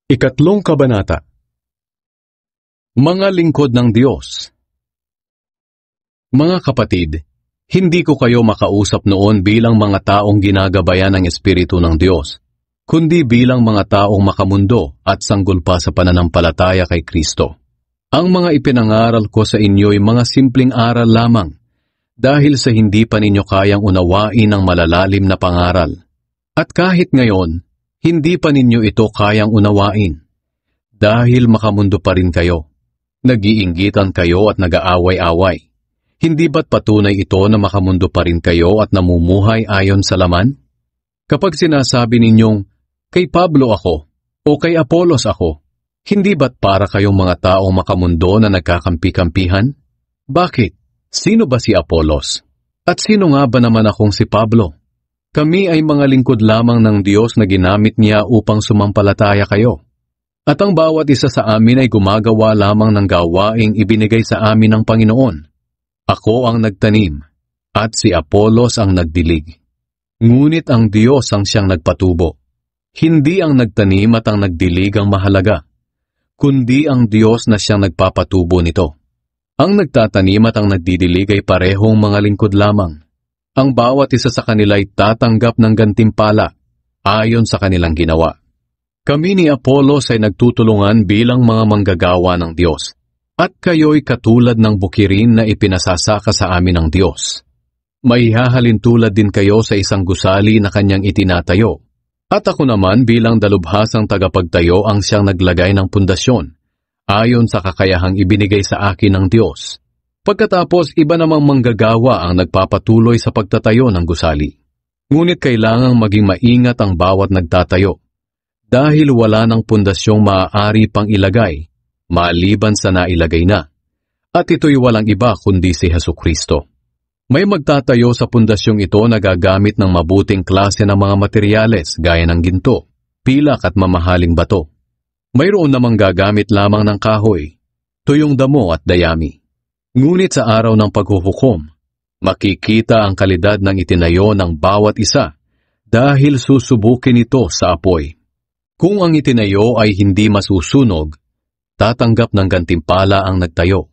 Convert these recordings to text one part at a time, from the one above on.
Ikatlong kabanata. Mga lingkod ng Diyos. Mga kapatid, hindi ko kayo makausap noon bilang mga taong ginagabayan ng Espiritu ng Diyos, kundi bilang mga taong makamundo at sanggol pa sa pananampalataya kay Kristo. Ang mga ipinangaral ko sa inyo'y mga simpleng aral lamang, dahil sa hindi pa ninyo kayang unawain ang malalalim na pangaral. At kahit ngayon, hindi pa ninyo ito kayang unawain. Dahil makamundo pa rin kayo. Nag-iinggitan kayo at nag-aaway-away. Hindi ba't patunay ito na makamundo pa rin kayo at namumuhay ayon sa laman? Kapag sinasabi ninyong, kay Pablo ako o kay Apolos ako, hindi ba't para kayong mga taong makamundo na nagkakampi-kampihan? Bakit? Sino ba si Apolos? At sino nga ba naman akong si Pablo? Kami ay mga lingkod lamang ng Diyos na ginamit niya upang sumampalataya kayo. At ang bawat isa sa amin ay gumagawa lamang ng gawaing ibinigay sa amin ng Panginoon. Ako ang nagtanim, at si Apolos ang nagdilig. Ngunit ang Diyos ang siyang nagpatubo. Hindi ang nagtanim at ang nagdilig ang mahalaga, kundi ang Diyos na siyang nagpapatubo nito. Ang nagtatanim at ang nagdidilig ay parehong mga lingkod lamang. Ang bawat isa sa kanila ay tatanggap ng gantimpala ayon sa kanilang ginawa. Kami ni Apolos ay nagtutulungan bilang mga manggagawa ng Diyos, at kayo'y katulad ng bukirin na ipinasasaka sa amin ng Diyos. Maihahalin tulad din kayo sa isang gusali na kanyang itinatayo, at ako naman bilang dalubhasang tagapagtayo ang siyang naglagay ng pundasyon, ayon sa kakayahang ibinigay sa akin ng Diyos. Pagkatapos, iba namang manggagawa ang nagpapatuloy sa pagtatayo ng gusali. Ngunit kailangang maging maingat ang bawat nagtatayo, dahil wala ng pundasyong maaari pang ilagay, maliban sa nailagay na. At ito'y walang iba kundi si Hesukristo. May magtatayo sa pundasyong ito na gagamit ng mabuting klase ng mga materyales gaya ng ginto, pilak at mamahaling bato. Mayroon namang gagamit lamang ng kahoy, tuyong damo at dayami. Ngunit sa araw ng paghuhukom, makikita ang kalidad ng itinayo ng bawat isa dahil susubukin ito sa apoy. Kung ang itinayo ay hindi masusunog, tatanggap ng gantimpala ang nagtayo.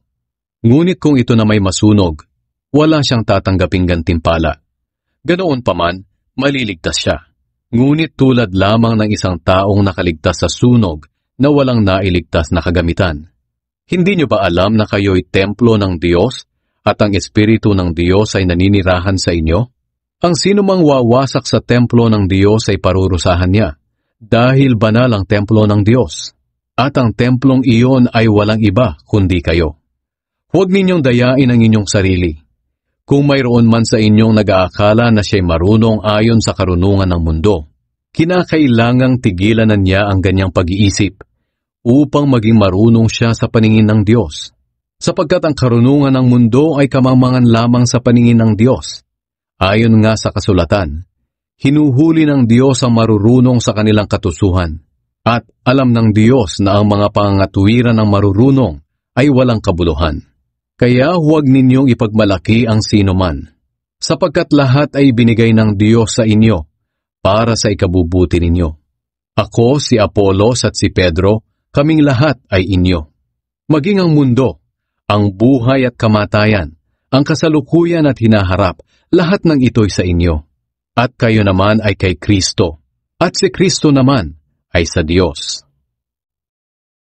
Ngunit kung ito na may masunog, wala siyang tatanggaping gantimpala. Ganoon pa man, maliligtas siya. Ngunit tulad lamang ng isang taong nakaligtas sa sunog na walang nailigtas na kagamitan. Hindi niyo ba alam na kayo'y templo ng Diyos at ang Espiritu ng Diyos ay naninirahan sa inyo? Ang sinumang wawasak sa templo ng Diyos ay parurusahan niya, dahil banal ang templo ng Diyos, at ang templong iyon ay walang iba kundi kayo. Huwag ninyong dayain ang inyong sarili. Kung mayroon man sa inyong nag-aakala na siya'y marunong ayon sa karunungan ng mundo, kinakailangang tigilan na niya ang ganyang pag-iisip, upang maging marunong siya sa paningin ng Diyos. Sapagkat ang karunungan ng mundo ay kamamangan lamang sa paningin ng Diyos. Ayon nga sa kasulatan, hinuhuli ng Diyos ang marurunong sa kanilang katusuhan, at alam ng Diyos na ang mga pangangatuwiran ng marurunong ay walang kabuluhan. Kaya huwag ninyong ipagmalaki ang sinuman, sapagkat lahat ay binigay ng Diyos sa inyo para sa ikabubuti ninyo. Ako, si Apolos at si Pedro, kaming lahat ay inyo. Maging ang mundo, ang buhay at kamatayan, ang kasalukuyan at hinaharap, lahat ng ito'y sa inyo. At kayo naman ay kay Kristo, at si Kristo naman ay sa Diyos.